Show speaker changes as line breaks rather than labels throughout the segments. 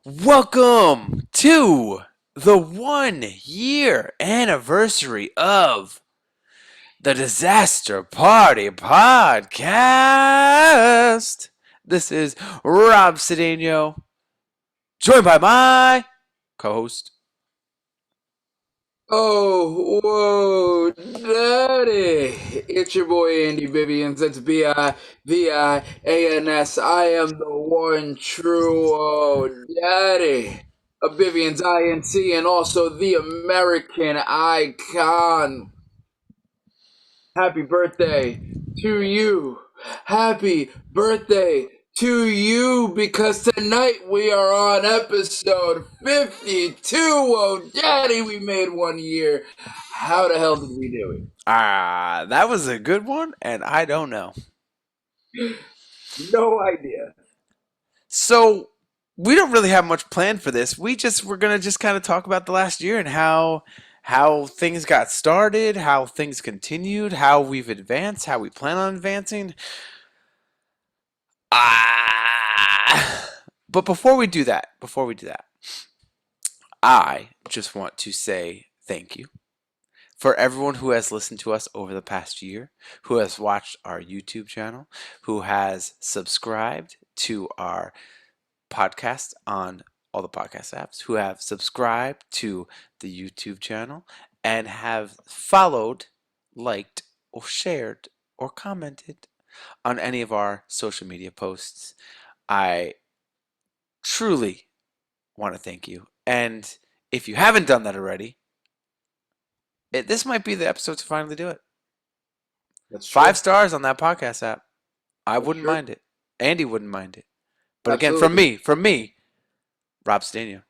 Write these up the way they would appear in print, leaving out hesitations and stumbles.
Welcome to the 1 year anniversary of the Disaster Party Podcast. This is Rob Cedeno, joined by my co host.
Oh, whoa, daddy. It's your boy Andy Vivians. That's Vivians. I am the one true, daddy of Vivians INC and also the American icon. Happy birthday to you. Happy birthday to you because tonight we are on episode 52. Oh, daddy, we made 1 year. How the hell did we do
That was a good one, and I don't know.
it? No idea.
So, we don't really have much planned for this. We're gonna just kind of talk about the last year and how things got started, how things continued, how we've advanced, how we plan on advancing. Ah, but before we do that, I just want to say thank you for everyone who has listened to us over the past year, who has watched our YouTube channel, who has subscribed to our podcast on all the podcast apps, who have subscribed to the YouTube channel, and have followed, liked, or shared, or commented on any of our social media posts. I truly want to thank you. And if you haven't done that already, this might be the episode to finally do it.
That's
Five
true.
stars on that podcast app. I
That's
wouldn't
true.
mind it. Andy wouldn't mind it. But again, from
Absolutely.
me, from me, Rob Stania,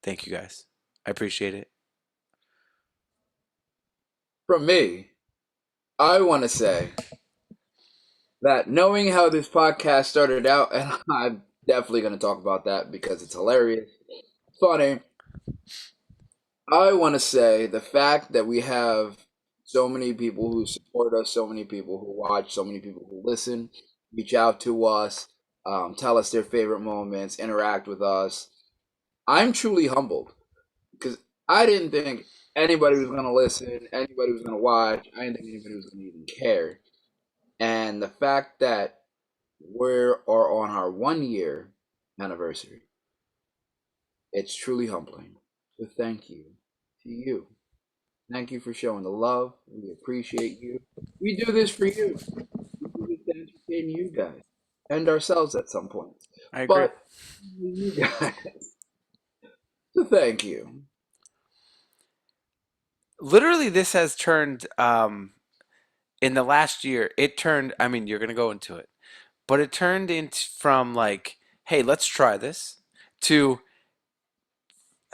thank you guys. I appreciate it.
From me, I want to say that knowing how this podcast started out, and I'm definitely going to talk about that because it's hilarious, funny. I want to say the fact that we have so many people who support us, so many people who watch, so many people who listen, reach out to us, tell us their favorite moments, interact with us. I'm truly humbled because I didn't think anybody was going to listen, anybody was going to watch. I didn't think anybody was going to even care. And the fact that we're are on our 1 year anniversary, it's truly humbling. So thank you to you. Thank you for showing the love. We appreciate you. We do this for you. We do this to entertain you guys and ourselves at some point.
I agree.
But you guys, so thank you.
Literally, this has turned, in the last year, it turned, I mean, you're going to go into it, but it turned into from like, hey, let's try this, to,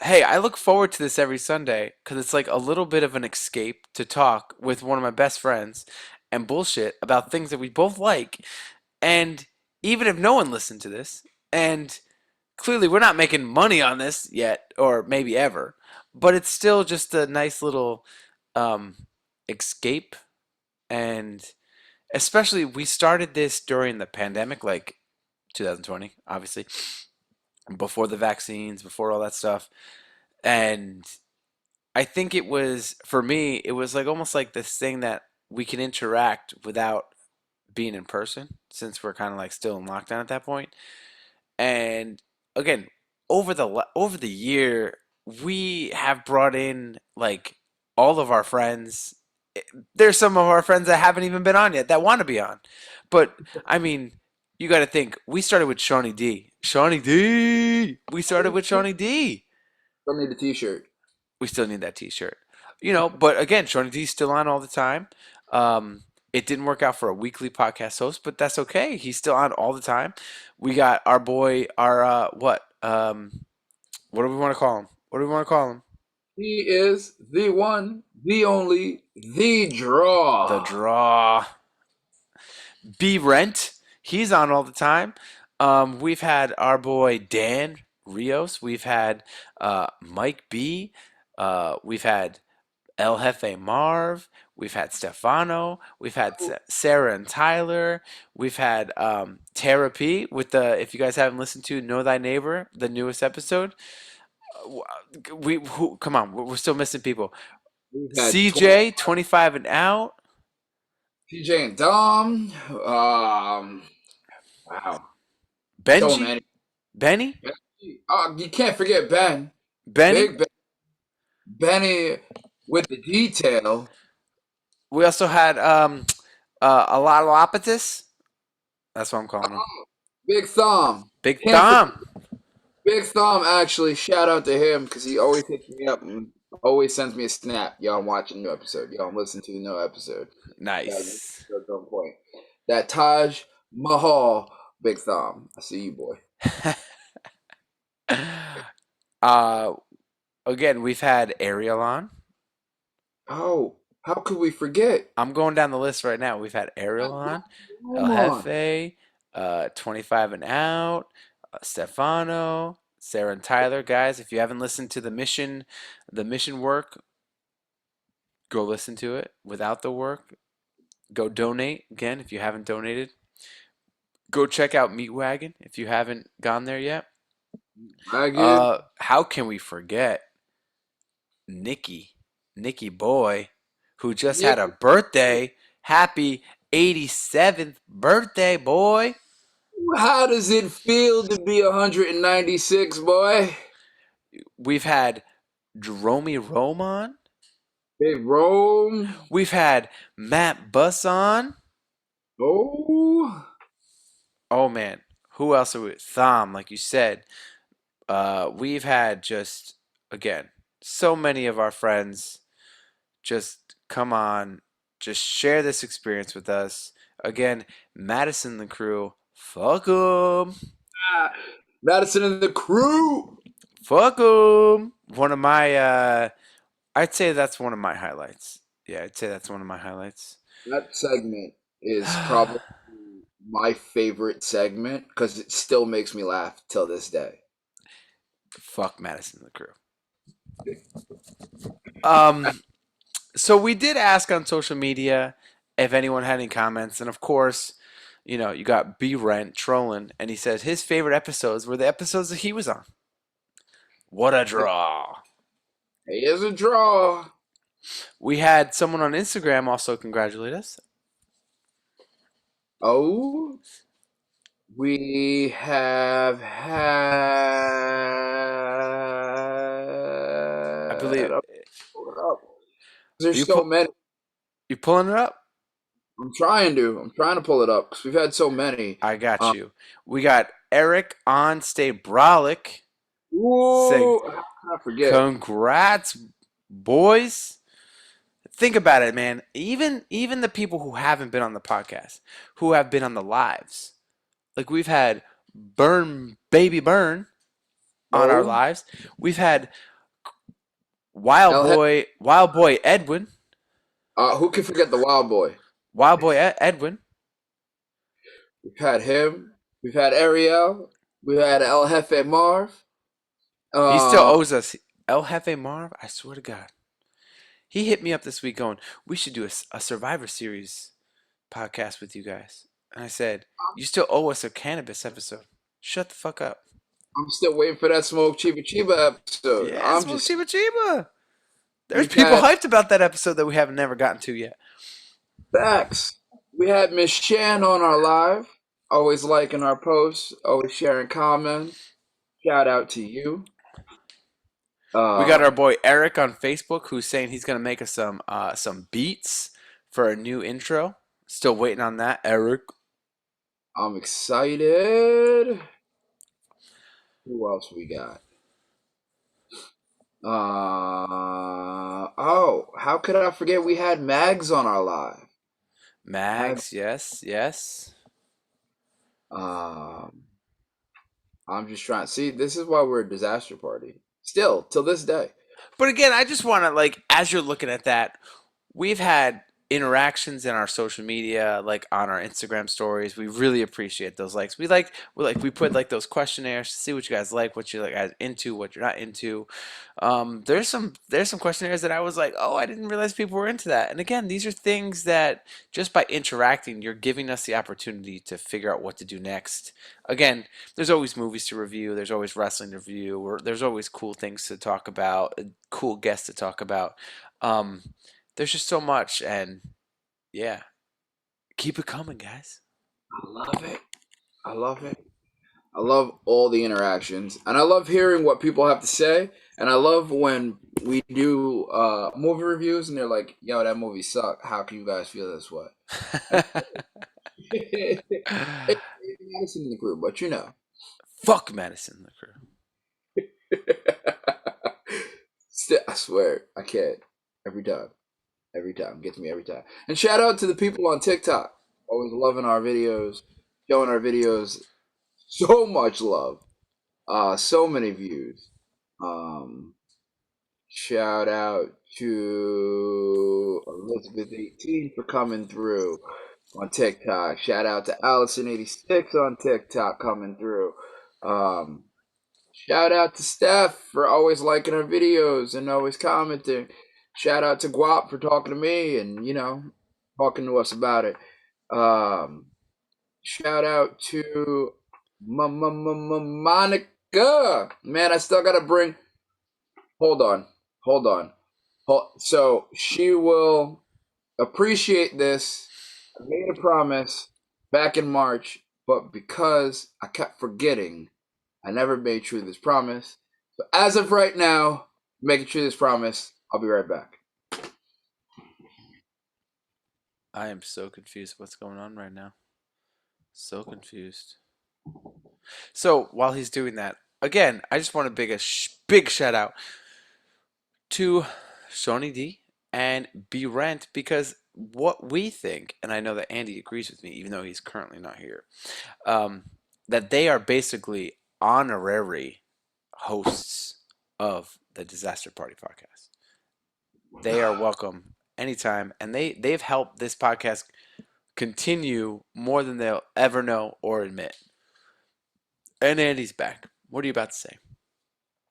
hey, I look forward to this every Sunday because it's like a little bit of an escape to talk with one of my best friends and bullshit about things that we both like. And even if no one listened to this, and clearly we're not making money on this yet, or maybe ever, but it's still just a nice little um, escape. And especially, we started this during the pandemic, like 2020, obviously, before the vaccines, before all that stuff. And I think it was, for me, it was like almost like this thing that we can interact without being in person, since we're kind of like still in lockdown at that point. And again, over the year, we have brought in like all of our friends. There's some of our friends that haven't even been on yet that want to be on. But I mean, you got to think. We started with Shawnee D. Shawnee D. We started with Shawnee D.
From me the T-shirt.
We still need that T-shirt. But again, Shawnee D's still on all the time. Um, it didn't work out for a weekly podcast host, but that's okay. He's still on all the time. We got our boy, our what? What do we want to call him? What do we want to call him?
He is the one, the only, the
The
draw.
Draw. B Rent. He's on all the time. We've had our boy Dan Rios. We've had Mike B. We've had El Jefe Marv. We've had Stefano. We've had Sarah and Tyler. We've had Tara P with the, if you guys haven't listened to Know Thy Neighbor, the newest episode. Come on, we're still missing people.
We've had
CJ, 25 and out.
TJ and Dom. Wow, so
Benji,
many.
Benny,
You can't forget Ben,
Benny.
Big Ben, Benny with the detail.
We also had Alalopatis. That's what I'm calling him.
Big Thumb.
Big
Can't forget
Thumb.
Big Thumb. Actually, shout out to him because he always hits me up and always sends me a snap. Yo, I'm watching a new episode. Yo, I'm listening to a new episode. Yeah, this
Nice.
episode's on point. That Taj Mahal, Big Thumb. I see you, boy.
uh, Again, we've had Ariel on.
Oh, how could we forget?
I'm going down the list right now. We've had Ariel on, El
Come on.
Jefe, 25 and out, Stefano, Sarah and Tyler. Guys, if you haven't listened to the mission work, go listen to it. Without the work, go donate. Again, if you haven't donated, go check out Meat Wagon if you haven't gone there yet.
Ragged.
How can we forget Nikki Boy, who just
Yeah.
had a birthday? Happy 87th birthday, boy.
How does it feel to be 196, boy?
We've had Dromy Roman.
Big Rome.
We've had Matt Buss on.
Oh.
Oh man, who else are we? Thom, like you said. We've had just again so many of our friends just come on, just share this experience with us. Again, Madison the crew, fuck 'em,
Madison and the crew.
fuck 'em. One of my, I'd say that's one of my highlights. Yeah, I'd say that's one of my highlights.
That segment is probably my favorite segment because it still makes me laugh till this day.
Fuck Madison the crew. Um, so we did ask on social media if anyone had any comments, and of course, you got B Rent trolling, and he said his favorite episodes were the episodes that he was on. What a draw!
Here's a draw.
We had someone on Instagram also congratulate us.
Oh, we have
I
had.
believe
Pull it up. There's
you
so
pu-
many.
you pulling it up.
I'm trying to. I'm trying to pull it up because we've had so many.
I got
Um,
you. We got Eric on Stay Brolic saying
Whoa! How can I forget?
congrats, boys. Think about it, man. Even the people who haven't been on the podcast, who have been on the lives, like we've had Burn Baby Burn on our
Oh,
lives. We've had
El
Wild Boy Edwin,
who can forget the Wild Boy?
Edwin.
We've had him. We've had Ariel. We've had El Jefe Marv.
He still
Uh,
owes us. El Jefe Marv, I swear to God. He hit me up this week going, we should do a Survivor Series podcast with you guys. And I said, you still owe us a cannabis episode. Shut the fuck up.
I'm still waiting for that Smoke Chiba Chiba episode.
Yeah,
I'm
Smoke
just.
Chiba Chiba. There's
We've
people
had
hyped about that episode that we haven't never gotten to yet.
facts. We had Miss Shan on our live. Always liking our posts. Always sharing comments. Shout out to you.
We got our
Um,
boy Eric on Facebook who's saying he's gonna make us some beats for a new intro. Still waiting on that, Eric.
I'm excited. Who else we got? Oh, how could I forget we had Mags on our live? Mags.
Mags, yes, yes.
Um, I'm just trying. See, this is why we're a disaster party. Still, till this day.
But again, I just want to like, as you're looking at that, we've had interactions in our social media, like on our Instagram stories. We really appreciate those likes. We put like those questionnaires to see what you guys like, what you like guys into, what you're not into. There's some questionnaires that I was like, oh, I didn't realize people were into that. And again, these are things that just by interacting, you're giving us the opportunity to figure out what to do next. Again, there's always movies to review, there's always wrestling to review, or there's always cool things to talk about, cool guests to talk about. Um, there's just so much, and yeah, keep it coming, guys.
I love it. I love it. I love all the interactions, and I love hearing what people have to say. And I love when we do movie reviews, and they're like, "Yo, that movie sucked. How can you guys feel this way?" And it's Madison in the group, but you know.
Fuck Madison the Crew.
I swear, I can't. Every time. Every time. Gets me every time. And shout out to the people on TikTok. Always loving our videos, showing our videos so much love. So many views. Um, Shout out to Elizabeth18 for coming through on TikTok. Shout out to Allison86 on TikTok coming through. Um, Shout out to Steph for always liking our videos and always commenting. Shout out to Guap for talking to me and, talking to us about it. Um, Shout out to Monica. Man, I still gotta bring. Hold on. Hold on. So she will appreciate this. I made a promise back in March, but because I kept forgetting, I never made true to this promise. So as of right now, making true to this promise. I'll be right back.
I am so confused what's going on right now. So confused. So while he's doing that, again, I just want to big shout out to Sony D and B Rent because what we think, and I know that Andy agrees with me, even though he's currently not here, um, that they are basically honorary hosts of the Disaster Party podcast. They are welcome anytime, and they've helped this podcast continue more than they'll ever know or admit. And Andy's back. What are you about to say?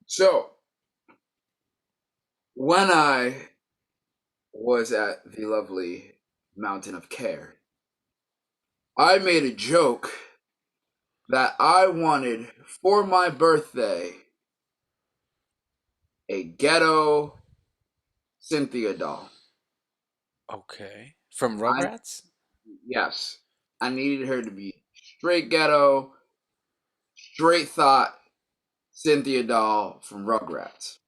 So when I was at the lovely Mountain of Care, I made a joke that I wanted for my birthday a ghetto Cynthia doll.
Okay. From
I
Rugrats?
Yes, I needed her to be straight ghetto, straight thought Cynthia doll from Rugrats.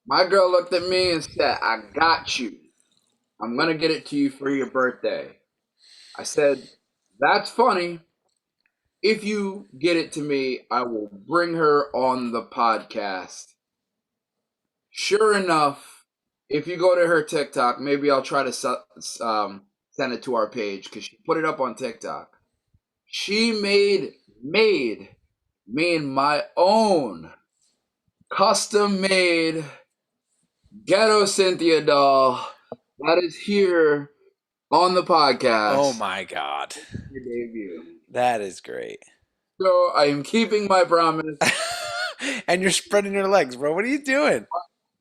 My girl looked at me and said, "I got you. I'm gonna get it to you for your birthday." I said, "That's funny. If you get it to me, I will bring her on the podcast." Sure enough, if you go to her TikTok, maybe I'll try to send it to our page because she put it up on TikTok. She made me my own custom made ghetto Cynthia doll that is here on the
Oh
podcast.
my God.
Your debut.
That is great.
So I am keeping my promise.
And you're spreading your legs, bro. What are you doing?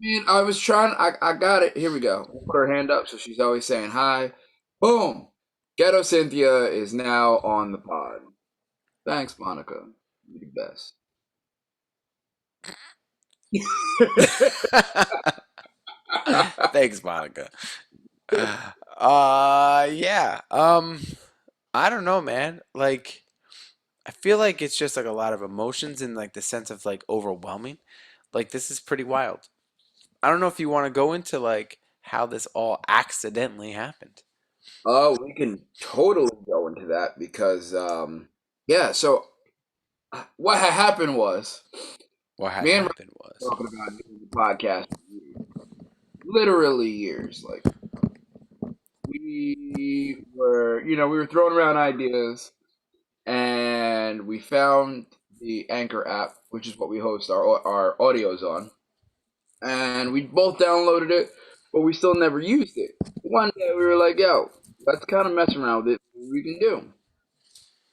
Man, I was trying. I got it. Here we go. We'll put her hand up so she's always saying hi. Boom. Ghetto Cynthia is now on the pod. Thanks, Monica. You're the best.
Thanks, Monica. Yeah. I don't know, man. Like, I feel like it's just like a lot of emotions and like the sense of like overwhelming. Like, this is pretty wild. I don't know if you want to go into like how this all accidentally happened.
Oh, we can totally go into that because, yeah. So what had happened was
What had
me and Ryan
happened
were
was.
talking about doing the podcast for years, literally years. Like we were throwing around ideas, and we found the Anchor app, which is what we host our audios on, and we both downloaded it. but we still never used it. One day we were like, yo, let's kind of mess around with it. What we can do.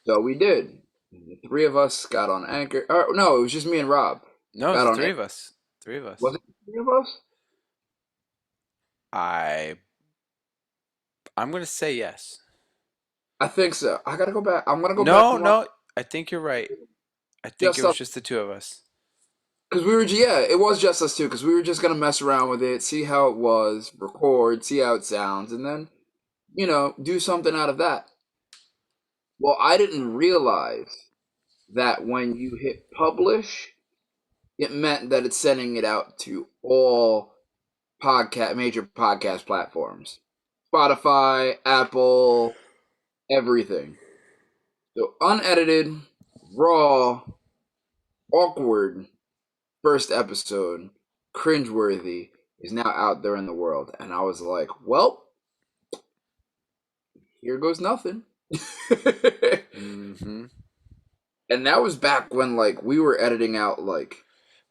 So we did. The three of us got on Anchor. Or, no, it was just me and Rob.
No, it's
Got
the
on
three
Anchor.
of us. Three of
Was
us.
it the three of us?
I I'm gonna say yes.
I think so. I gotta go back. I'm gonna go back
No,
and watch
no, I think you're right. I think it
just
was
us
just the two of us.
because we were. Yeah, it was just us two because we were just gonna mess around with it, see how it was, record, see how it sounds, and then do something out of that. Well, I didn't realize that when you hit publish, it meant that it's sending it out to all major podcast platforms, Spotify, Apple, everything. So unedited, raw, awkward first episode, cringeworthy, is now out there in the world, and I was like, well, here goes nothing.
Hmm.
And that was back when like we were editing out like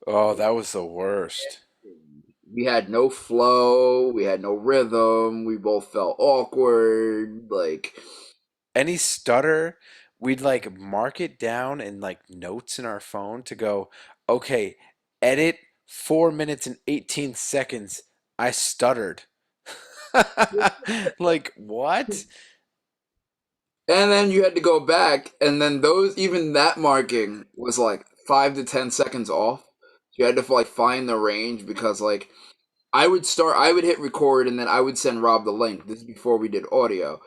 Oh, that was the worst.
we had no flow, we had no rhythm, we both felt awkward, like
Any stutter, we'd like mark it down in like notes in our phone to go, okay, edit 4 minutes and 18 seconds. I stuttered. Like, what?
and then you had to go back and then those even that marking was like 5 to 10 seconds off. So you had to like find the range because like I would hit record and then I would send Rob the link. This is before we did audio.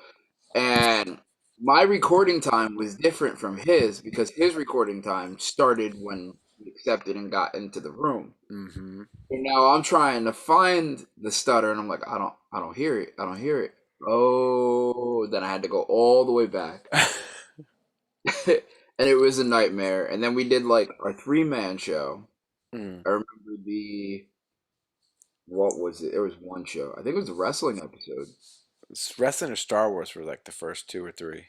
And my recording time was different from his because his recording time started when he accepted and got into the room.
Hmm.
And now I'm trying to find the stutter and I'm like, I don't hear it. I don't hear it. Oh, then I had to go all the way back. And it was a nightmare. And then we did like our 3-man show.
Mm.
I remember what was it? There was one show. I think it was a wrestling episode.
Wrestling or Star Wars were like the first two or three.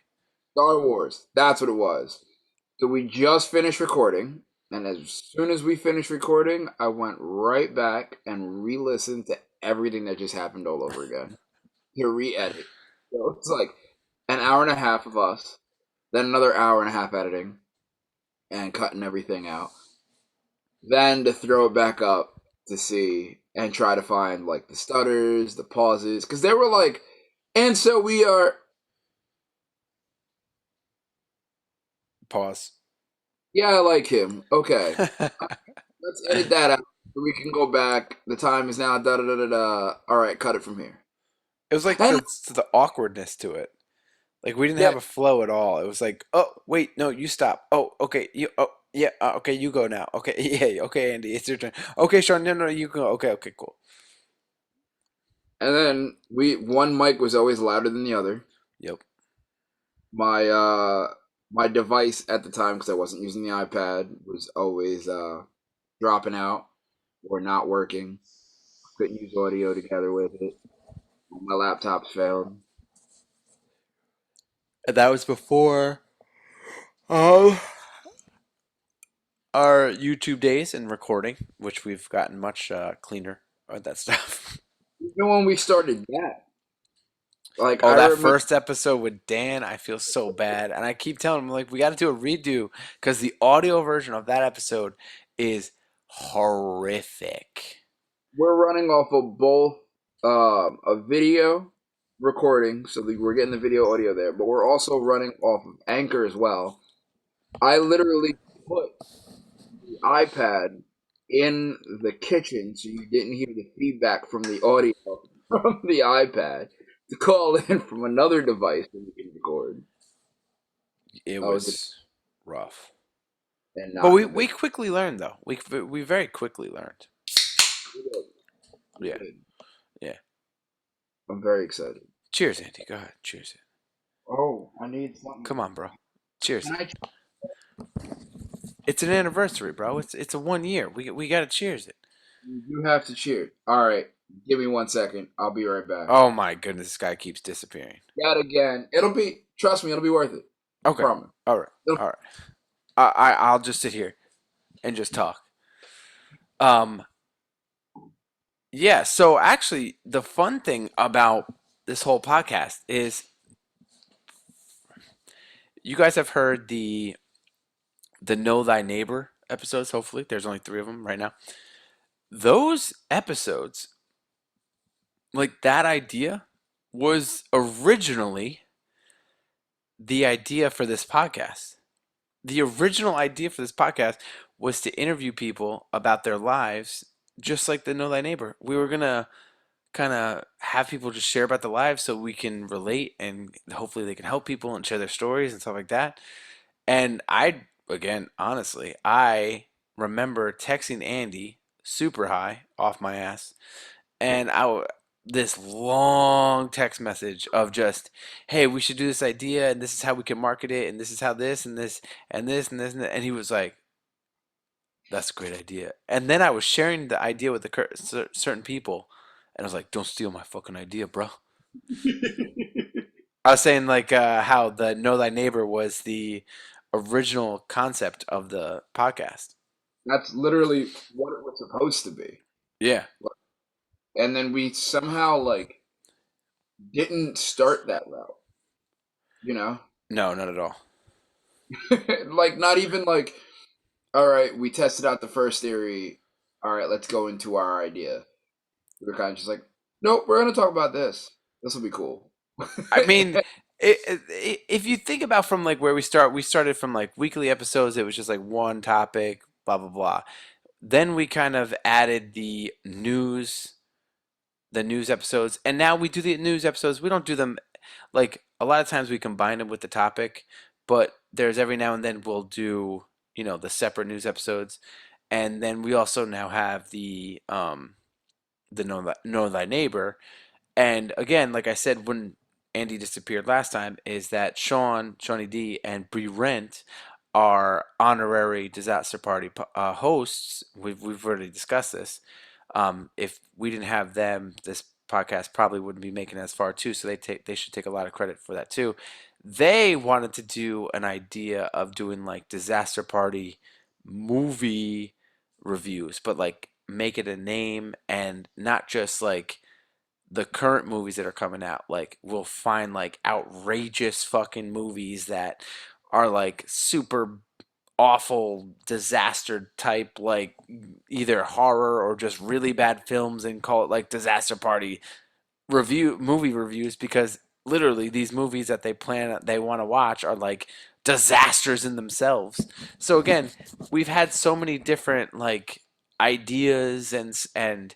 Star Wars. That's what it was. So we just finished recording, and as soon as we finished recording, I went right back and re-listened to everything that just happened all over again to re-edit. So it's like an hour and a half of us, then another hour and a half editing and cutting everything out, then to throw it back up to see and try to find like the stutters, the pauses, because they were like, and so we are.
Pause.
Yeah, I like him. Okay. Let's edit that out so we can go back. The time is now da da da da da. All right, cut it from here.
It was like
And
the awkwardness to it. Like we didn't
yeah,
have a flow at all. It was like, oh wait, no, you stop. Oh, okay, you. Oh, yeah. Okay, you go now. Okay, yeah. Okay, Andy, it's your turn. Okay, Sean, no, no, you go. Okay, okay, cool.
and then one mic was always louder than the other.
Yep.
My device at the time because I wasn't using the iPad was always dropping out or not working. Couldn't use audio together with it. My laptops failed.
And that was before um our YouTube days and recording, which we've gotten much cleaner at that stuff.
Even when we started that, like
Oh,
I
that
remember
first episode with Dan, I feel so bad. And I keep telling him, like, we got to do a redo because the audio version of that episode is horrific.
we're running off of both a video recording, so we're getting the video audio there, but we're also running off of Anchor as well. I literally put the iPad in the kitchen so you didn't hear the feedback from the audio from the iPad to call in from another device that we can record.
It
I was
was rough.
and
But
not
we,
in a
we
good.
quickly learned, though. We very quickly learned.
We did. We
Yeah.
did.
Yeah.
I'm very excited.
Cheers, Andy. Go ahead. Cheers.
Oh, I need something.
Come on, bro. Cheers.
Can I?
It's an anniversary, bro. It's a 1 year. We gotta cheers it.
You do have to cheer. All right, give me 1 second. I'll be right back.
Oh my goodness, this guy keeps disappearing.
That again. It'll be. Trust me, it'll be worth it. I
Okay.
promise.
All right.
It'll,
All right. I'll just sit here and just talk. Um, Yeah, so actually, the fun thing about this whole podcast is you guys have heard the Know Thy Neighbor episodes, hopefully. There's only 3 of them right now. Those episodes, like that idea was originally the idea for this podcast. The original idea for this podcast was to interview people about their lives, just like the Know Thy Neighbor. We were gonna kind of have people just share about their lives so we can relate and hopefully they can help people and share their stories and stuff like that. And again, honestly, I remember texting Andy super high off my ass, and this long text message of just, hey, we should do this idea, and this is how we can market it, and this is how this and this and this and this and, that. And he was like, "That's a great idea." And then I was sharing the idea with certain people, and I was like, "Don't steal my fucking idea, bro." I was saying like how the Know Thy Neighbor was the original concept of the podcast.
That's literally what it was supposed to be.
Yeah.
And then we somehow like didn't start that route, you know?
No, not at all.
Like not even like, all right, we tested out the first theory. All right, let's go into our idea. We were kind of just like, nope, we're gonna talk about this. This will be cool.
I mean, if you think about from like where we started from like weekly episodes. It was just like one topic, blah blah blah. Then we kind of added the news episodes, and now we do the news episodes. We don't do them like a lot of times we combine them with the topic, but there's every now and then we'll do the separate news episodes, and then we also now have the know thy neighbor. And again, like I said, when Andy disappeared last time, is that Shawnee D, and Bree Rent are honorary disaster party hosts. We've already discussed this. If we didn't have them, this podcast probably wouldn't be making it as far too. So they should take a lot of credit for that too. They wanted to do an idea of doing like disaster party movie reviews, but like make it a name and not just like the current movies that are coming out. Like we'll find like outrageous fucking movies that are like super awful disaster type, like either horror or just really bad films, and call it like disaster party movie reviews, because literally these movies that they want to watch are like disasters in themselves. So again, we've had so many different like ideas and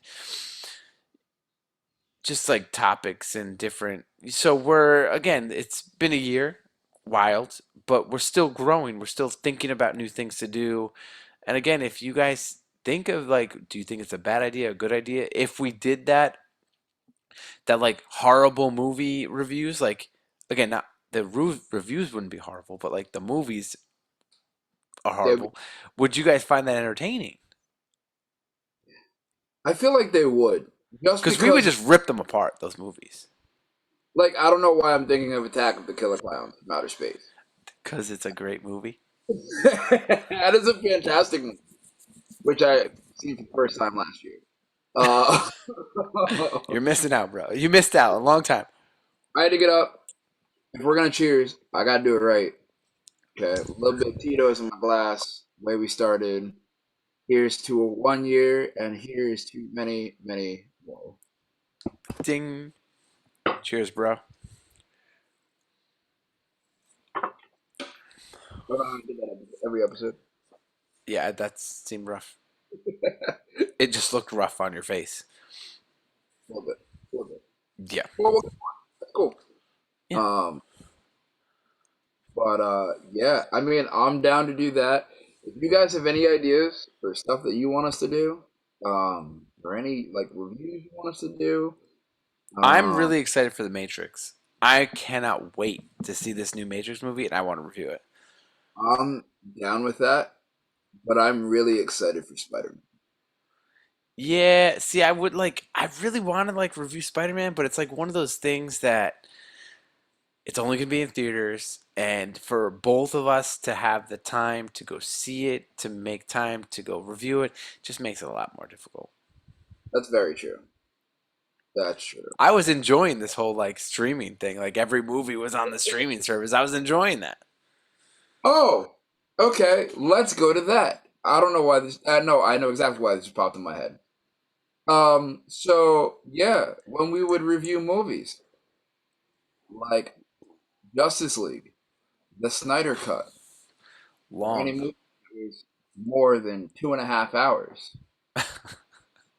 just like topics and different. So we're again, it's been a year, wild, but we're still growing. We're still thinking about new things to do. And again, if you guys think of like, do you think it's a bad idea, a good idea? If we did that like horrible movie reviews, like again, not the reviews wouldn't be horrible, but like the movies are
They,
horrible. Would you guys find that entertaining?
I feel like they would, just
Because we would
because,
just rip them apart, those movies.
like, I don't know why I'm thinking of Attack of the Killer Clowns from Outer Space.
Because it's a great movie.
That is a fantastic movie, which I seen for the first time last year. Uh,
You're missing out, bro. You missed out a long time.
I had to get up. If we're gonna cheers, I gotta do it right. Okay, a little bit of Tito's in my glass. Way we started. Here's to a 1 year, and here's to many, many more.
Ding. Cheers, bro.
I don't know how to do that every episode.
Yeah, that seemed rough. It just looked rough on your face.
A little bit, a little bit.
Yeah.
Well, that's cool.
Yeah.
Um, but yeah, I mean, I'm down to do that. If you guys have any ideas for stuff that you want us to do, or any like reviews you want us to do,
I'm
um,
really excited for The Matrix. I cannot wait to see this new Matrix movie, and I want to review it.
I'm down with that. But I'm really excited for Spider-Man.
Yeah, see, I really want to like review Spider-Man, but it's like one of those things that it's only going to be in theaters, and for both of us to have the time to go see it, to make time to go review it, just makes it a lot more difficult.
That's very true. That's true.
I was enjoying this whole like streaming thing. Like every movie was on the streaming service. I was enjoying that.
Oh, okay. Let's go to that. I don't know why this. No, I know exactly why this popped in my head. So yeah, when we would review movies like Justice League, the Snyder Cut, or any
Long.
movie that was more than 2.5 hours,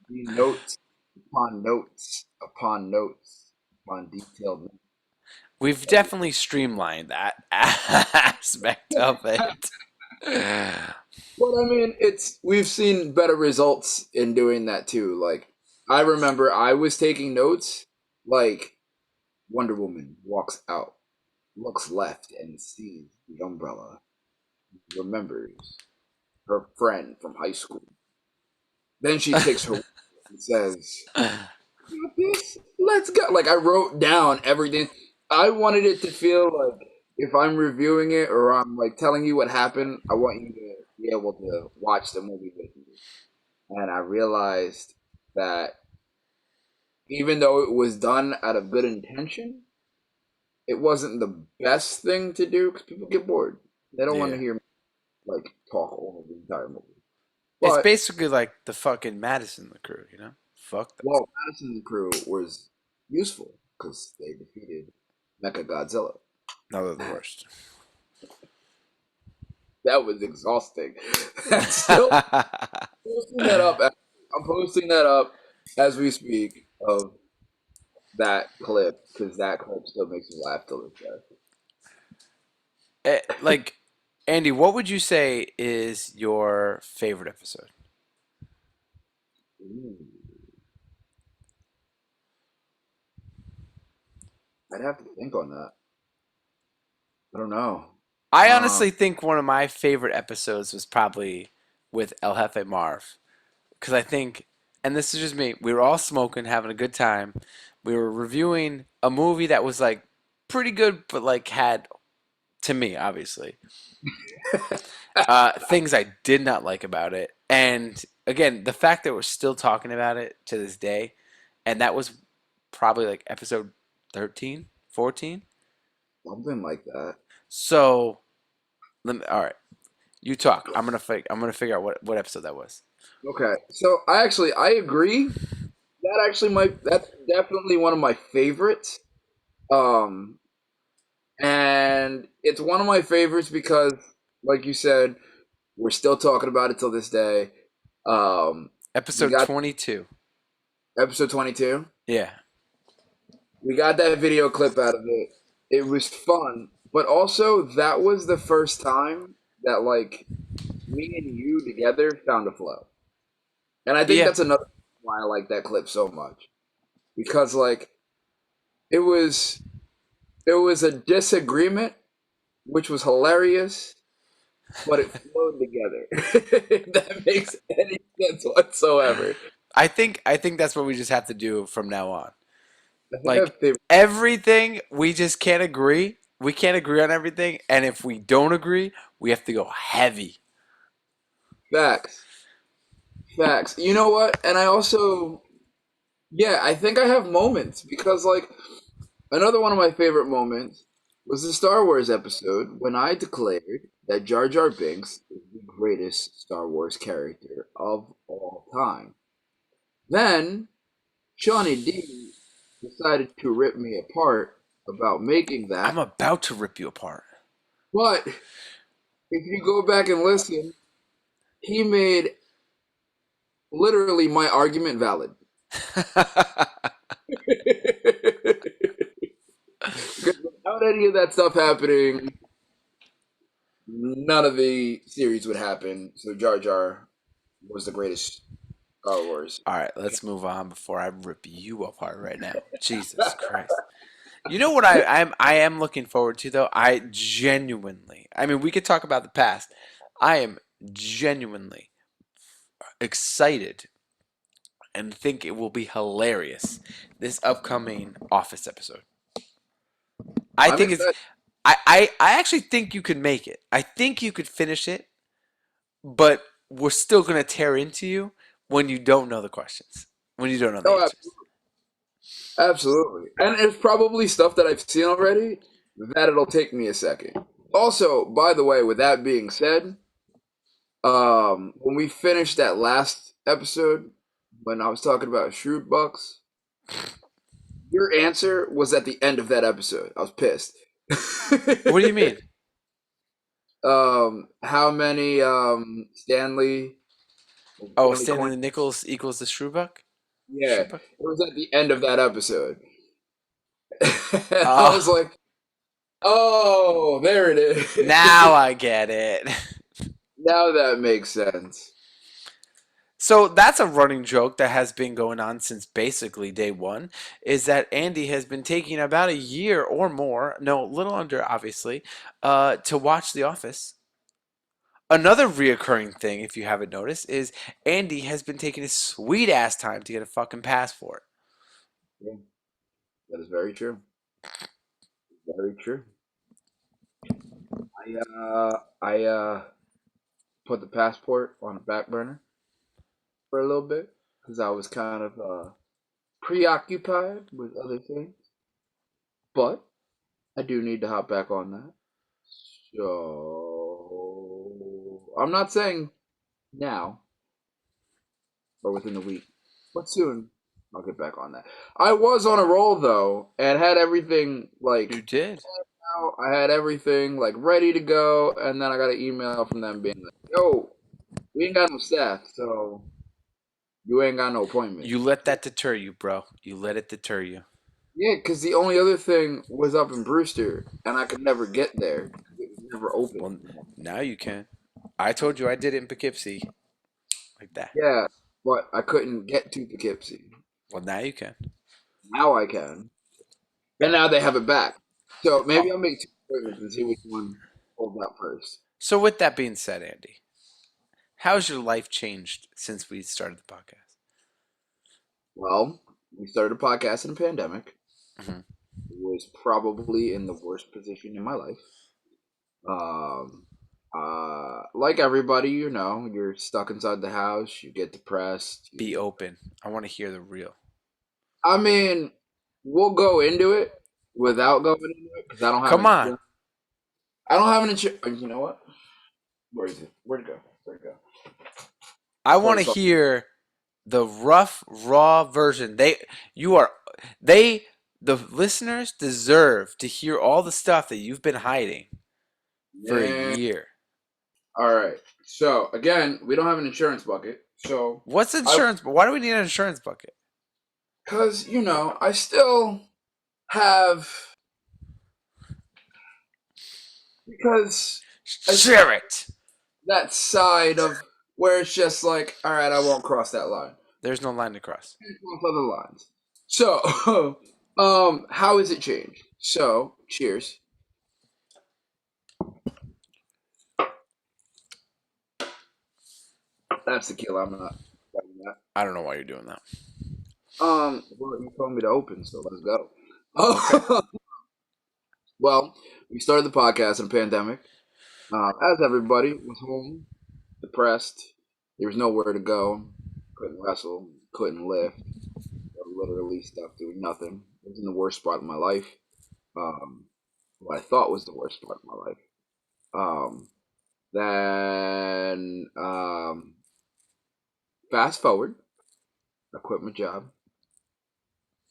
the notes upon notes upon notes upon detailed notes.
We've definitely streamlined that aspect of it.
Well, I mean, it's we've seen better results in doing that too. Like, I remember I was taking notes, like Wonder Woman walks out, looks left, and sees the umbrella. Remembers her friend from high school. Then she takes her and says, "Got this? Let's go." Like, I wrote down everything. I wanted it to feel like if I'm reviewing it or I'm like telling you what happened, I want you to be able to watch the movie with me. And I realized that even though it was done out of good intention, it wasn't the best thing to do because people get bored. They don't want to
Yeah.
hear like talk over the entire movie.
It's
But
basically like the fucking Madison the crew, you know? Fuck them.
well, Madison and crew was useful because they defeated Mecha Godzilla.
No, they're the worst.
That was exhausting. That's still posting that up. I'm posting that up as we speak of that clip because that clip still makes me laugh till this day.
Like, Andy, what would you say is your favorite episode?
Ooh, I'd have to think on that. I don't know.
I
Um,
honestly think one of my favorite episodes was probably with El Jefe Marv. Because I think, and this is just me, we were all smoking, having a good time. We were reviewing a movie that was like pretty good, but like had, to me, obviously, things I did not like about it. And again, the fact that we're still talking about it to this day, and that was probably like episode 13, 14.
something like that.
So, all right, you talk. I'm gonna figure out what episode that was.
Okay, so I agree. That actually might that's definitely one of my favorites. Um, and it's one of my favorites because, like you said, we're still talking about it till this day. We
Episode
got
22.
episode 22.
Yeah.
We got that video clip out of it. It was fun, but also that was the first time that like me and you together found a flow. And I think
Yeah.
that's another reason why I like that clip so much because like it was it was a disagreement which was hilarious, but it flowed together. If that makes any sense whatsoever.
I think that's what we just have to do from now on.
I think
Like
I have
everything, we just can't agree. We can't agree on everything, and if we don't agree, we have to go heavy.
facts. Facts. You know what? And I also yeah, I think I have moments because like another one of my favorite moments was the Star Wars episode when I declared that Jar Jar Binks is the greatest Star Wars character of all time. Then Shawnee D decided to rip me apart about making
I'm
that.
about to rip you apart.
But if you go back and listen, he made literally my argument valid. Because without any of that stuff happening, none of the series would happen. So Jar Jar was the greatest Star Wars.
All right, let's move on before I rip you apart right now. Jesus Christ. You know what I am looking forward to though? I genuinely. I mean, we could talk about the past. I am genuinely excited and think it will be hilarious this upcoming Office episode. I
I'm
think it's
excited.
I actually think you could make it. I think you could finish it, but we're still gonna tear into you when you don't know the questions. When you don't know the
Oh,
answers.
Absolutely. And it's probably stuff that I've seen already that it'll take me a second. Also, by the way, with that being said, when we finished that last episode, when I was talking about Shrewd Bucks, your answer was at the end of that episode. I was pissed.
What do you mean?
How many
Oh,
Stanley
Stanley
coins?
the Nichols equals the Shrewbuck?
Yeah, it
Shrewbuck?
was at the end of that episode. I was
Oh,
like, oh, there it
now
is.
I get it.
Now that makes sense.
So that's a running joke that has been going on since basically day one, is that Andy has been taking about a year or more, no, a little under, obviously, to watch The Office. Another reoccurring thing, if you haven't noticed, is Andy has been taking his sweet ass time to get a fucking passport.
Yeah, that is very true. Very true. I put the passport on a back burner for a little bit because I was kind of preoccupied with other things. But I do need to hop back on that. So I'm not saying now or within the week, but soon I'll get back on that. I was on a roll though and had everything
You
like
did.
out. I had everything like ready to go, and then I got an email from them being like, "Yo, we ain't got no staff, so you ain't got no appointment."
You let that deter you, bro. You let it deter you.
Yeah, because the only other thing was up in Brewster, and I could never get there. It was never open.
Well, now you can. I told you I did it in Poughkeepsie, like that.
Yeah, but I couldn't get to Poughkeepsie.
Well, now you can.
Now I can, and now they have it back. So maybe
Oh,
I'll make two appointments and see which one holds out first.
so with that being said, Andy, how's your life changed since we started the podcast?
Well, we started a podcast in a pandemic.
Hmm.
Was probably in the worst position in my life. Um, like everybody, you're stuck inside the house. You get depressed.
Be open. I want to hear the real.
I mean, we'll go into it without going into it because I don't have
Come on.
insurance. I don't have an insurance. You know what? Where is it? Where'd it go? Where'd it go?
I
Where
want to
it's all-
hear the rough, raw version. You are, they, the listeners deserve to hear all the stuff that you've been hiding for a
Man.
year.
All right. So again, we don't have an insurance bucket. So
What's
I,
insurance? Why do we need an insurance bucket?
because I still have because I
Share it.
that side of where it's just like, all right, I won't cross that line.
There's no line to cross.
Cross other lines. So, how has it changed? So, cheers. That's tequila. I'm not having that.
I don't know why you're doing that.
Well, you told me to open, so let's go.
Okay.
Well, we started the podcast in a pandemic. As everybody was home, depressed. There was nowhere to go. Couldn't wrestle. Couldn't lift. Literally stuck doing nothing. It was in the worst spot of my life. Um, what I thought was the worst part of my life. Um, then fast forward, I quit my job,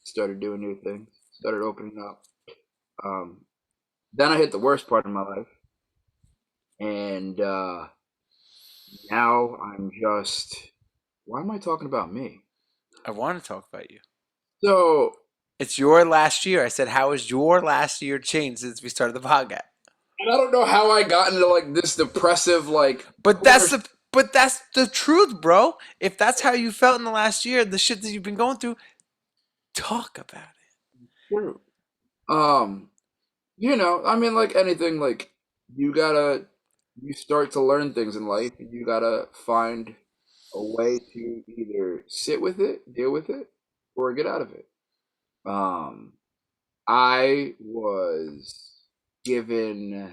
started doing new things, started opening up. Um, then I hit the worst part of my life, and now I'm just. Why am I talking about me?
I want to talk about you.
So,
It's your last year. I said, how has your last year changed since we started the podcast?
and I don't know how I got into like this depressive like
But
corner.
that's the truth, bro. If that's how you felt in the last year, the shit that you've been going through, talk about
True. Um, I mean, like anything, like you gotta, you start to learn things in life. You gotta find a way to either sit with it, deal with it, or get out of it. Um, given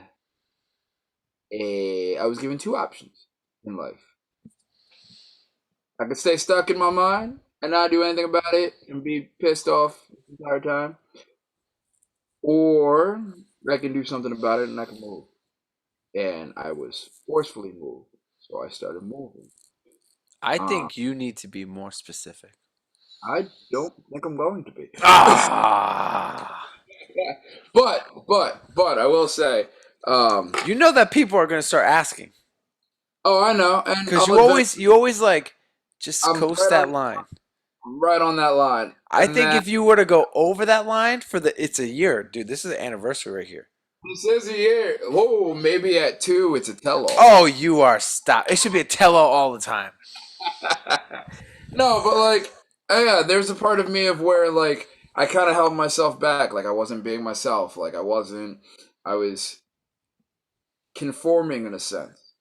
I was given two options in life. I could stay stuck in my mind, and not do anything about it and be pissed off the entire time, or I can do something about it and I can move. And I was forcefully moved, so I started moving.
I
Uh,
think you need to be more specific.
I don't think I'm going to be.
Ah,
But I will say, um,
you know that people are gonna start asking
oh, I know, and
because
I'll
you always like just
I'm
coast that line.
right on that line,
I
and
think
then
if you were to go over that line for it's a year, dude. This is the anniversary right here.
he says here, whoa, maybe at two it's a tell-all.
Oh, you are stop. It should be a tell-all all the time.
No, but like, yeah, there's a part of me of where like I kind of held myself back, like I wasn't being myself, like I was conforming in a sense,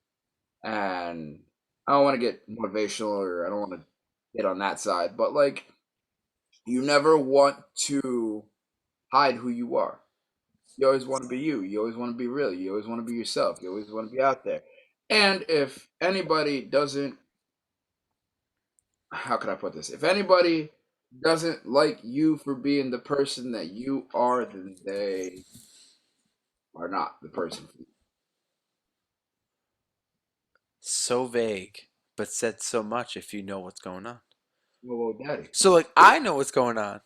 and I don't want to get motivational or I don't want to get on that side, but like, you never want to hide who you are. You always want to be you. You always want to be real. You always want to be yourself. You always want to be out there. And if anybody doesn't, how can I put this? If anybody doesn't like you for being the person that you are, then they are not the person for you.
So vague, but said so much if you know what's going on.
Well, daddy.
So like I know what's going on,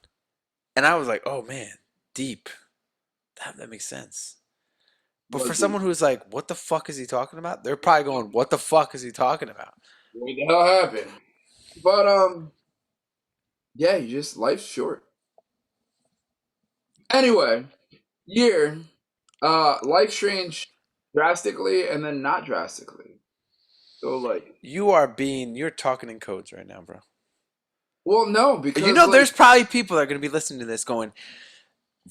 and I was like, oh man, deep. That makes sense. But for
Was the
someone who's like, what the fuck is he talking about? They're probably going, what the fuck is he talking about?
what the hell happened? But yeah, you just life's short. Anyway, year, life changed drastically and then not drastically. So like,
You're talking in codes right now, bro.
well, no,
You
because
know,
like
there's probably people that are going to be listening to this going,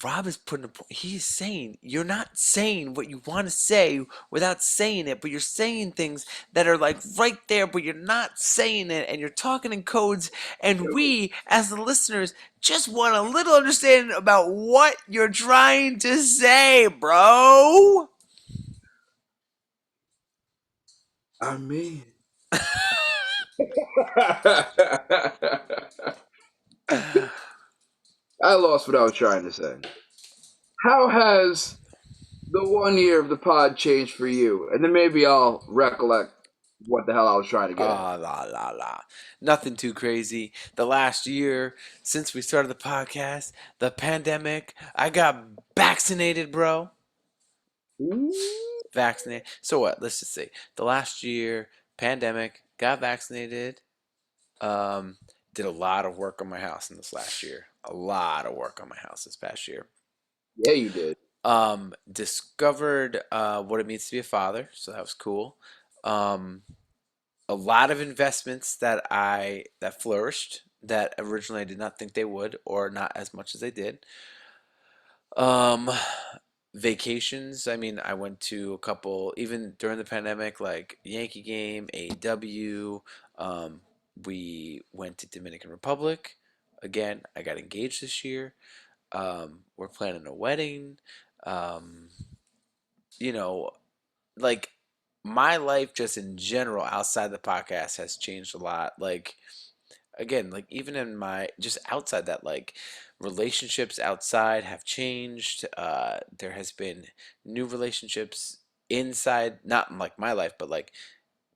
Rob is putting a point. He's saying, you're not saying what you want to say without saying it, but you're saying things that are like right there, but you're not saying it, and you're talking in codes. And we, as the listeners, just want a little understanding about what you're trying to say, bro.
I mean, I lost what I was trying to say. How has the 1 year of the pod changed for you? And then maybe I'll recollect what the hell I was trying to get at.
Ah, la, la, la. Nothing too crazy. The last year since we started the podcast, the pandemic, I got vaccinated, bro.
Ooh,
Vaccinated. So what? Let's just say the last year, pandemic, got vaccinated. Um, did a lot of work on my house in this last year. A lot of work on my house this past year.
yeah, you did.
Discovered what it means to be a father, so that was cool. Um, a lot of investments that flourished that originally I did not think they would, or not as much as they did. Um, Vacations. I mean, I went to a couple even during the pandemic, like Yankee game, AEW. Um, we went to Dominican Republic. Again, I got engaged this year. We're planning a wedding. Um, you know, like my life just in general outside the podcast has changed a lot. Like again, like even in my just outside that, like relationships outside have changed. There has been new relationships inside, not in, like my life, but like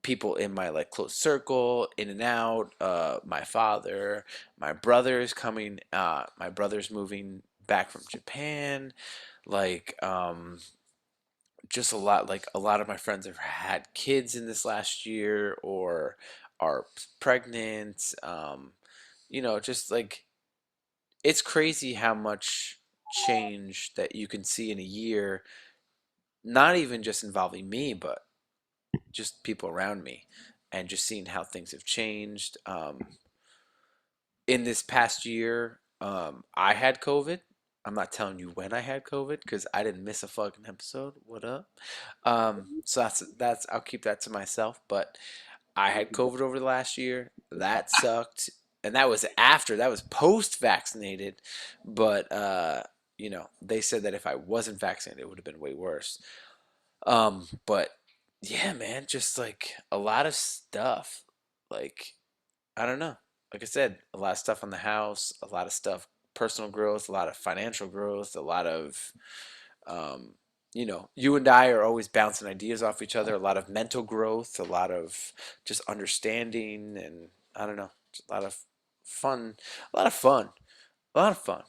people in my like close circle, in and out. My father, my brother is coming. My brother's moving back from Japan. Like just a lot, like a lot of my friends have had kids in this last year or are pregnant. Just like it's crazy how much change that you can see in a year, not even just involving me, but just people around me, and just seeing how things have changed. In this past year, I had COVID. I'm not telling you when I had COVID because I didn't miss a fucking episode. What up? So that's I'll keep that to myself. But I had COVID over the last year. That sucked, and that was post vaccinated. But they said that if I wasn't vaccinated, it would have been way worse. But yeah, man, just like a lot of stuff. Like I don't know. like I said, a lot of stuff on the house, a lot of stuff, personal growth, a lot of financial growth, a lot of, um, you and I are always bouncing ideas off each other, a lot of mental growth, a lot of just understanding, and I don't know, just a lot of fun, a lot of fun, a lot of fun.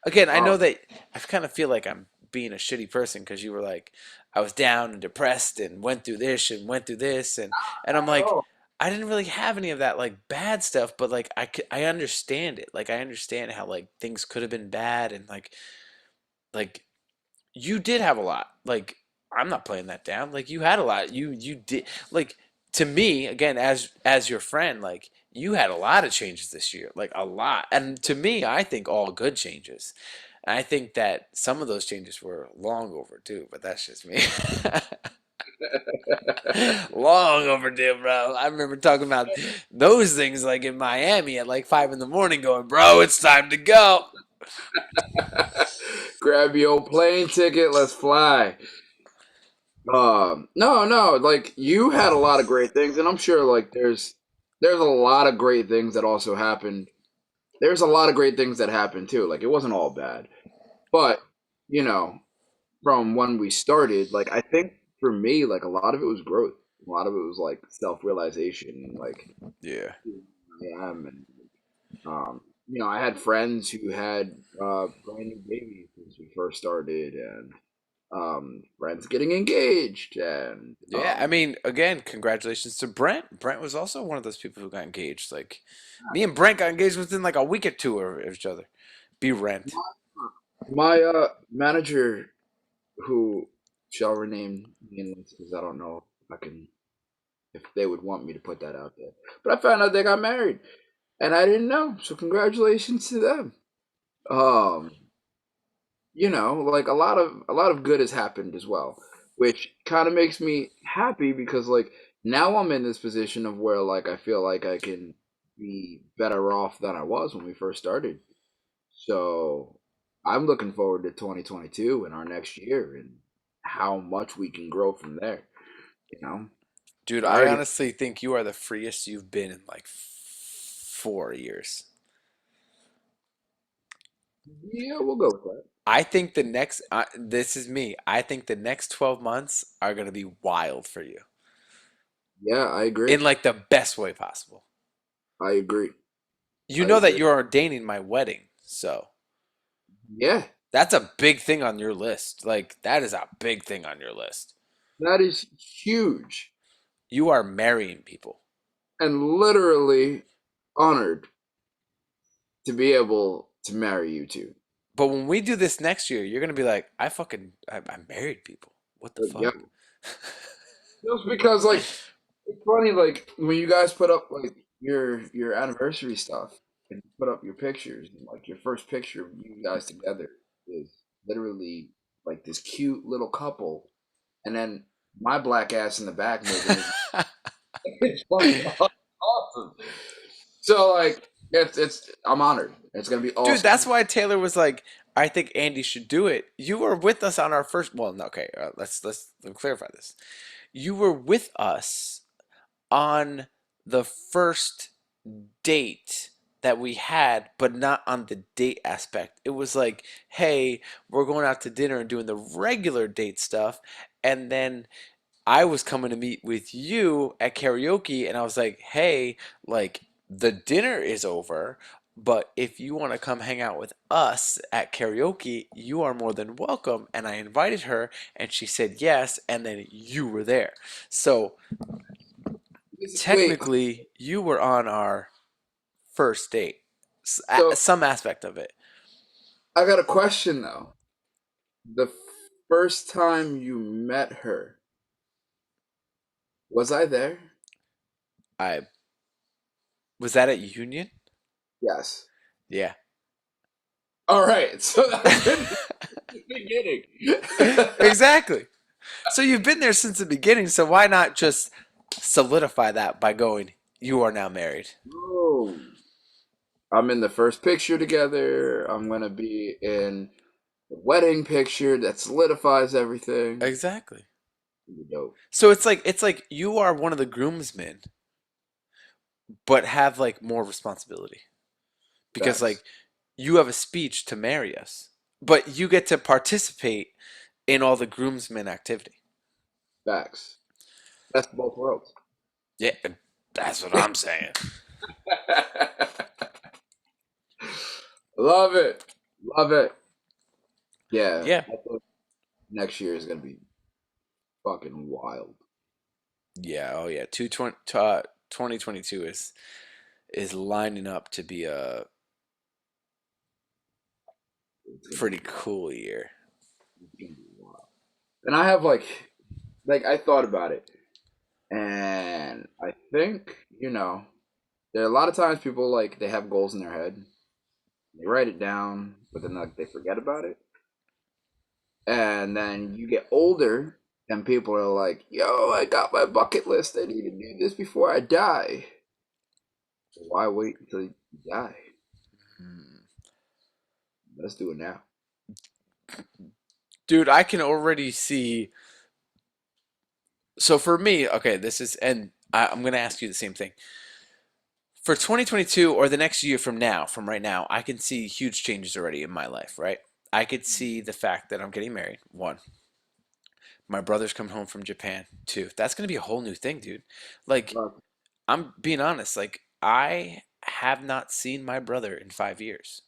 Again, I know
Um,
that I kind of feel like I'm being a shitty person because you were like, I was down and depressed and went through this and went through this and I'm like,
oh,
I didn't really have any of that like bad stuff, but like I understand it. Like I understand how like things could have been bad and like you did have a lot. Like I'm not playing that down. Like you had a lot. You did like to me again as your friend. Like you had a lot of changes this year. Like a lot. And to me, I think all good changes. And I think that some of those changes were long overdue. But that's just me. Long overdue, bro. I remember talking about those things like in Miami at like 5 in the morning, going, "Bro, it's time to go."
grab your old plane ticket, let's fly. No, no, like you had a lot of great things, and I'm sure like there's a lot of great things that also happened. There's a lot of great things that happened too. Like it wasn't all bad, but you know, from when we started, like I think for me, like a lot of it was growth. A lot of it was like self realization, like
Yeah.
who I am, and I had friends who had brand new babies since we first started, and friends getting engaged, and
Yeah, I mean, again, congratulations to Brent. Brent was also one of those people who got engaged. Like, me and Brent got engaged within like a week or two of each other. Be Rent.
my manager, who shall rename nameless because I don't know if I can if they would want me to put that out there. But I found out they got married, and I didn't know. So congratulations to them. Um, like a lot of good has happened as well, which kind of makes me happy because like now I'm in this position of where like I feel like I can be better off than I was when we first started. So I'm looking forward to 2022 and our next year and how much we can grow from there. You know,
Dude,
I
I
already,
honestly think you are the freest you've been in like 4 years.
yeah, we'll go with that.
I think this is me. I think the next 12 months are going to be wild for you
Yeah, I
in
agree.
like the best way possible.
I agree.
You
I
know that
agree.
you're ordaining my wedding, so
Yeah,
that's a big thing on your list. Like, that is a big thing on your list.
that is huge
You are marrying people.
and literally honored to be able to marry you two.
But when we do this next year, you're gonna be like, I married people. What the
But yeah,
fuck?
just because like it's funny, like when you guys put up like your anniversary stuff and put up your pictures, and like your first picture of you guys together is literally like this cute little couple, and then my black ass in the back moving his. It's fucking awesome. So like it's I'm honored. It's gonna be
Dude, that's
awesome.
why Taylor was like, I think Andy should do it. You were with us on our first. Well, no, okay. Let me clarify this. You were with us on the first date that we had, but not on the date aspect. It was like, hey, we're going out to dinner and doing the regular date stuff, and then I was coming to meet with you at karaoke, and I was like, hey, like the dinner is over, but if you want to come hang out with us at karaoke, you are more than welcome. And I invited her, and she said yes, and then you were there. So
Wait,
technically, you were on our first date,
so
some aspect of it.
I got a question though. The first time you met her, was I there?
I was that at Union?
Yes.
Yeah.
All right. So that's been the beginning.
Exactly. So you've been there since the beginning, so why not just solidify that by going, you are now married?
Oh, I'm in the first picture together. I'm gonna be in the wedding picture that solidifies everything.
Exactly.
Pretty dope.
So it's like you are one of the groomsmen, but have like more responsibility because like
Facts.
you have a speech to marry us, but you get to participate in all the groomsmen activity.
Facts. Best of both worlds.
Yeah, that's what I'm saying.
Love it. Love it. Yeah.
Yeah.
I think next year is gonna be fucking wild.
Yeah, oh yeah. 2022 is lining up to be a
It's gonna be
pretty
wild.
cool year.
It's gonna be wild. And I have like I thought about it, and I think there are a lot of times people like they have goals in their head, they write it down, but then like they forget about it, and then you get older, and people are like, "Yo, I got my bucket list. I need to do this before I die." Why wait until you die?
Hmm.
Let's do it now.
Dude, I can already see. So for me, okay, this is, and I'm gonna ask you the same thing. For 2022 or the next year from now, from right now, I can see huge changes already in my life, right? I could see the fact that I'm getting married. One, my brother's coming home from Japan. Two, that's gonna be a whole new thing, dude. Like,
Well,
I'm being honest, like, I have not seen my brother in 5 years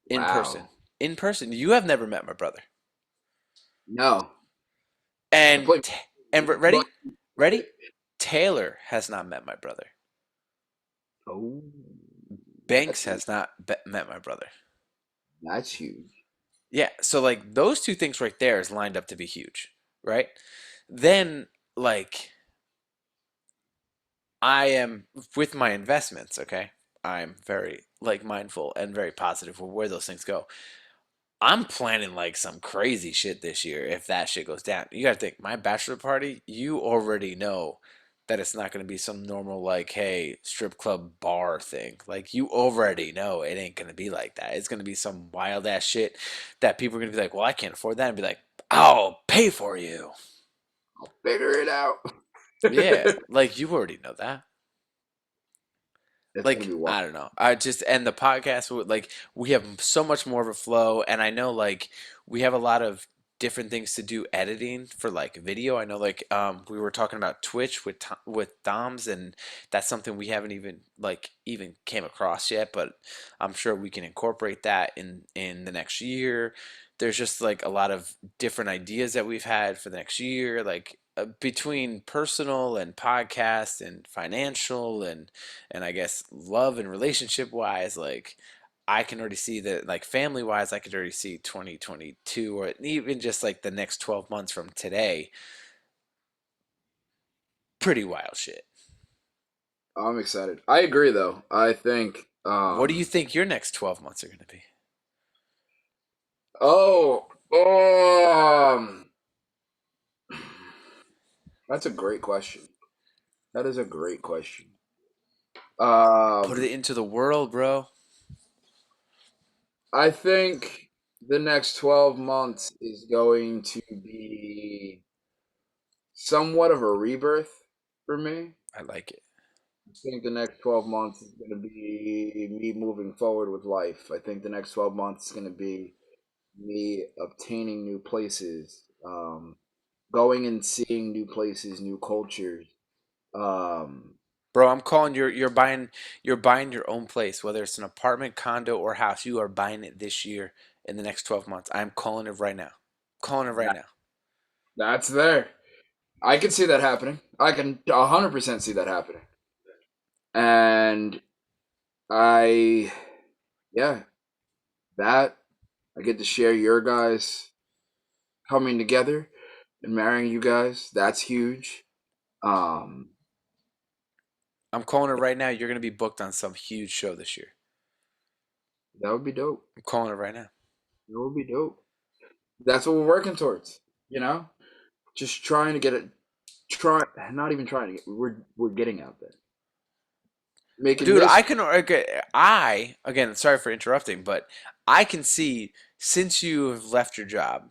in person.
wow.
In person. You have never met my brother.
No, I
And
played.
and
But
ready? Ready? Taylor has not met my brother.
oh,
Banks
that's
has not met my brother.
that's huge.
Yeah, so like those two things right there is lined up to be huge, right? Then like I am with my investments, okay? I'm very like mindful and very positive with where those things go. I'm planning like some crazy shit this year if that shit goes down. You gotta think, my bachelor party, you already know that it's not gonna be some normal like, hey, strip club bar thing. Like you already know it ain't gonna be like that. It's gonna be some wild ass shit that people are gonna be like, well, I can't afford that, and be like, I'll pay for you.
I'll figure it out.
Yeah, like you already know that.
It's gonna be
Like
wild.
I don't know. I just and the podcast would like we have so much more of a flow, and I know like we have a lot of different things to do editing for like video. I know like we were talking about Twitch with Doms, and that's something we haven't even came across yet, but I'm sure we can incorporate that in the next year. There's just like a lot of different ideas that we've had for the next year, like between personal and podcast and financial and I guess love and relationship wise, like I can already see that, like family wise, I could already see 2022 or even just like the next 12 months from today. Pretty wild shit.
I'm excited. I agree though. I think
What do you think your next 12 months are going to be?
oh um that's a great question. That is a great question.
Put it
Um
into the world, bro.
I think the next 12 months is going to be somewhat of a rebirth for me.
I like it.
I think the next 12 months is going to be me moving forward with life. I think the next 12 months is going to be me obtaining new places, going and seeing new places, new cultures. Um,
Bro, I'm calling you're buying your own place, whether it's an apartment, condo, or house. You are buying it this year in the next 12 months. I'm calling it right now. Calling it right
that,
now.
that's there. I can see that happening. I can 100% see that happening. And I, yeah, that I get to share your guys coming together and marrying you guys. That's huge. Um,
I'm calling it right now. You're going to be booked on some huge show this year.
that would be dope.
I'm calling it right now.
That would be dope. That's what we're working towards. You know, just trying to get it. Try not even trying to get. We're getting out there, making
Dude,
this.
I can okay, I again, sorry for interrupting, but I can see since you have left your job,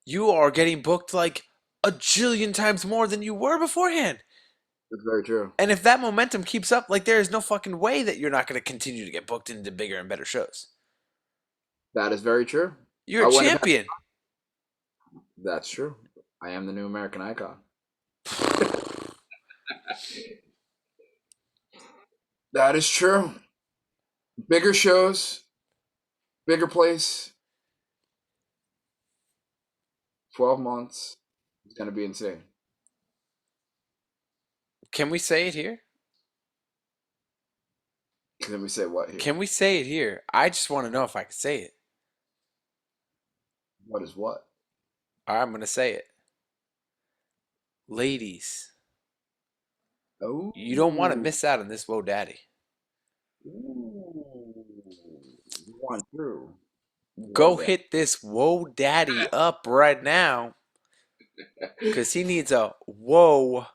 you are getting booked like a jillion times more than you were beforehand.
That's very true.
And if that momentum keeps up, like there is no fucking way that you're not going to continue to get booked into bigger and better shows.
That is very true.
You're
I
a
wouldn't have.
champion.
That's true. I am the new American icon. That is true. Bigger shows, bigger place, 12 months. It's going to be insane.
Can we say it here?
Can we say what here?
Can we say it here? I just want to know if I can say it.
What is what?
All right, I'm going to say it. Ladies,
Oh.
you don't want to miss out on this Whoa Daddy.
Ooh. One through.
Go
Love that.
hit this Whoa Daddy up right now because he needs a whoa.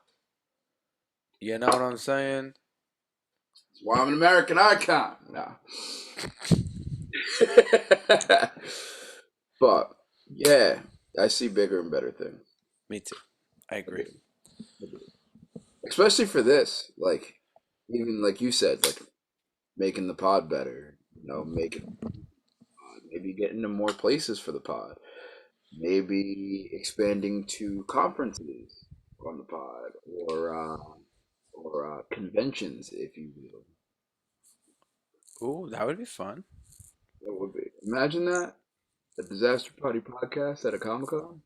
You know what I'm saying?
That's why I'm an American icon. No. But yeah, I see bigger and better things.
Me too. I
I
agree.
do. I do. Especially for this, like even like you said, like making the pod better. Making maybe getting to more places for the pod. Maybe expanding to conferences on the pod or conventions, if you will.
Ooh, that would be fun.
What would be? Imagine that a disaster party podcast at a Comic Con.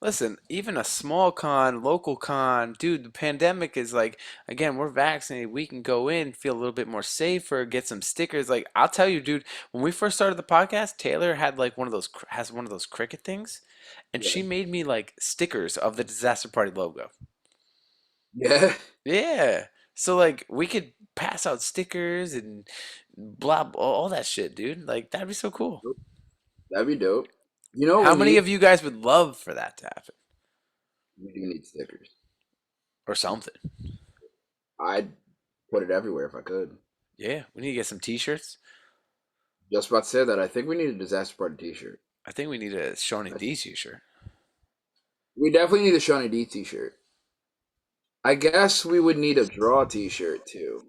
Listen, even a small con, local con, dude, the pandemic is like, again, we're vaccinated. We can go in, feel a little bit more safer, get some stickers. Like, I'll tell you, dude, when we first started the podcast, Taylor had like has one of those cricket things, and
Yeah.
she made me like stickers of the Disaster Party logo.
Yeah,
Yeah. So like we could pass out stickers and all that shit, dude. Like that'd be so cool.
that'd be dope. You know what
How
we
many
need?
of you guys would love for that to happen
We do need stickers.
or something?
I'd put it everywhere if I could.
Yeah, we need to get some t-shirts.
Just about to say that. I think we need a disaster party T-shirt.
I think we need a Shawnee D t-shirt.
We definitely need a Shawnee D T-shirt. I guess we would need a draw T-shirt too.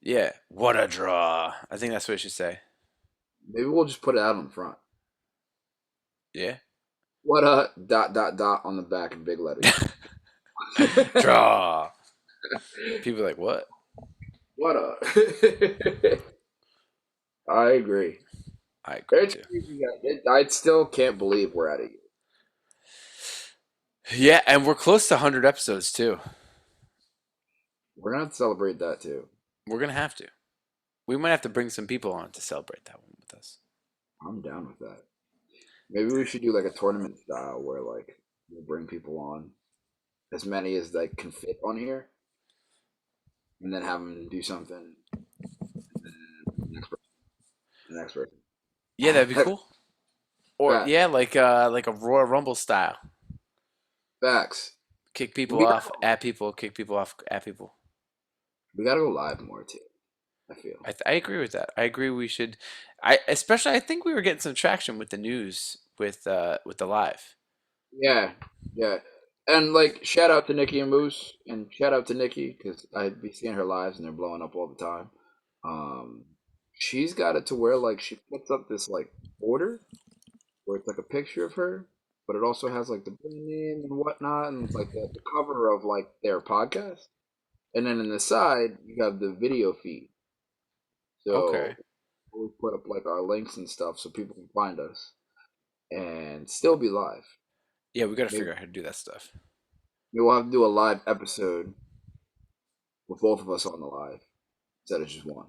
Yeah, what a draw. I think that's what it should say.
Maybe we'll just put it out on the front.
Yeah.
What a dot dot dot on the back in big letters.
Draw. People are like, what?
What a. I agree.
I agree
It's
too.
crazy. I still can't believe we're at a year.
Yeah, and we're close to 100 episodes too.
We're gonna have to celebrate that too.
We're gonna have to. We might have to bring some people on to celebrate that one with us.
I'm down with that. Maybe we should do like a tournament style where like we'll bring people on, as many as like can fit on here, and then have them do something. And then the next person.
Yeah, that'd be cool. Or
Facts.
yeah, like a Royal Rumble style.
Facts.
Kick people
We got
off at people, kick people off at people.
we gotta go live more too. I feel.
I agree with that. I agree we should I think we were getting some traction with the news with the live.
Yeah, yeah. And like shout out to Nikki and Moose, and shout out to Nikki because I'd be seeing her lives and they're blowing up all the time. Um, she's got it to where like she puts up this like border where it's like a picture of her, but it also has like the brand name and whatnot, and it's like the cover of like their podcast. And then in the side you have the video feed. So
Okay.
we'll put up like our links and stuff so people can find us and still be live.
Yeah, we got to
Maybe,
figure out how to do that stuff.
maybe we'll have to do a live episode with both of us on the live instead of just one.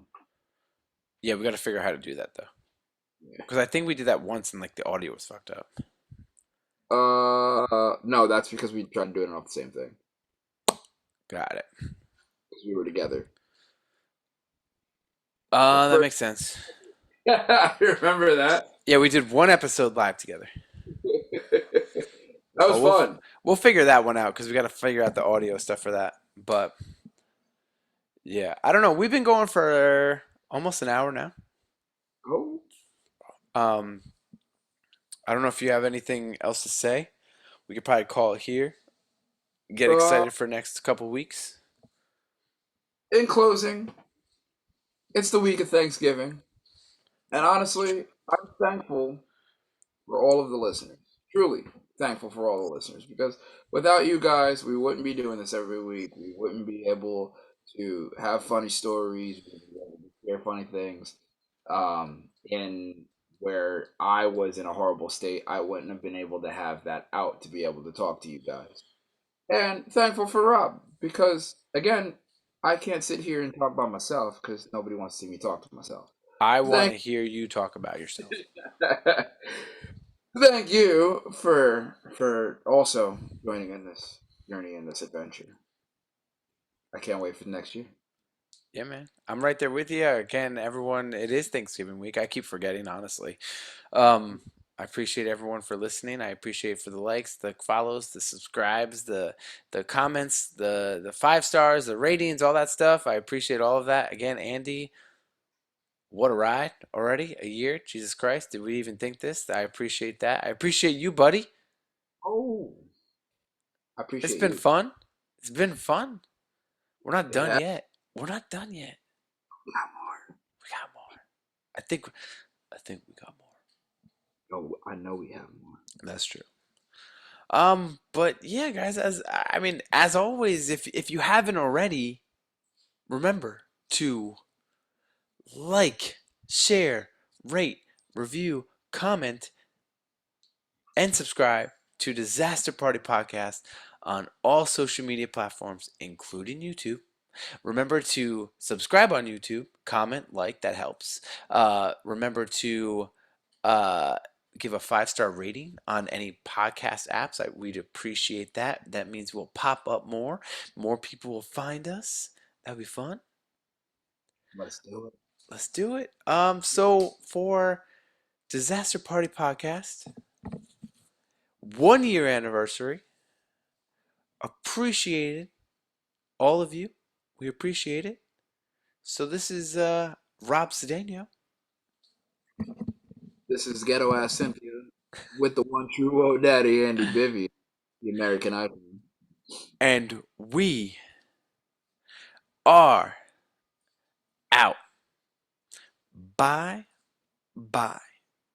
Yeah, we got to figure out how to do that though.
Yeah.
Because I think we did that once and like the audio was fucked up.
No, that's because we tried to do it off the same thing
Got it.
because we were together. The
That
first,
makes sense.
I remember that.
Yeah, we did one episode live together.
That was
But
fun.
we'll figure that one out because we got to figure out the audio stuff for that. But yeah, I don't know. We've been going for almost an hour now.
Oh,
Um, I don't know if you have anything else to say. We could probably call it here. Get
uh,
excited for next couple weeks.
in closing, it's the week of Thanksgiving, and honestly, I'm thankful for all of the listeners. Truly thankful for all the listeners because without you guys, we wouldn't be doing this every week. We wouldn't be able to have funny stories, we wouldn't be able to share funny things. In where I was in a horrible state, I wouldn't have been able to have that out to be able to talk to you guys. And thankful for Rob because again, I can't sit here and talk about myself because nobody wants to see me talk to myself.
I want
Thank
to hear you talk about yourself.
Thank you for also joining in this journey in this adventure. I can't wait for next year.
Yeah, man. I'm right there with you. Again, everyone, it is Thanksgiving week. I keep forgetting, honestly. Um, I appreciate everyone for listening. I appreciate for the likes, the follows, the subscribes, the comments, the 5 stars, the ratings, all that stuff. I appreciate all of that. Again, Andy, what a ride already. A year. Jesus Christ. Did we even think this? I appreciate that. I appreciate you, buddy.
Oh, I
It's
appreciate
been
you.
fun. It's been fun. We're not
It
done
has
yet. We're not done yet.
got more.
We got more. I think I think we got more.
Oh, I know we have more.
That's true. But yeah, guys, as always, if you haven't already, remember to like, share, rate, review, comment, and subscribe to Disaster Party Podcast on all social media platforms, including YouTube. Remember to subscribe on YouTube, comment, like, that helps. Remember to uh, give a 5 star rating on any podcast apps. We'd appreciate that. That means we'll pop up more. More people will find us. That'd be fun.
Let's do it.
Let's do it. So for Disaster Party Podcast, 1 year anniversary. Appreciated all of you. We appreciate it. So this is Rob Cedeno.
This is ghetto ass Cynthia with the one true old daddy Andy Bivy, the American Idol.
And we are out. Bye bye.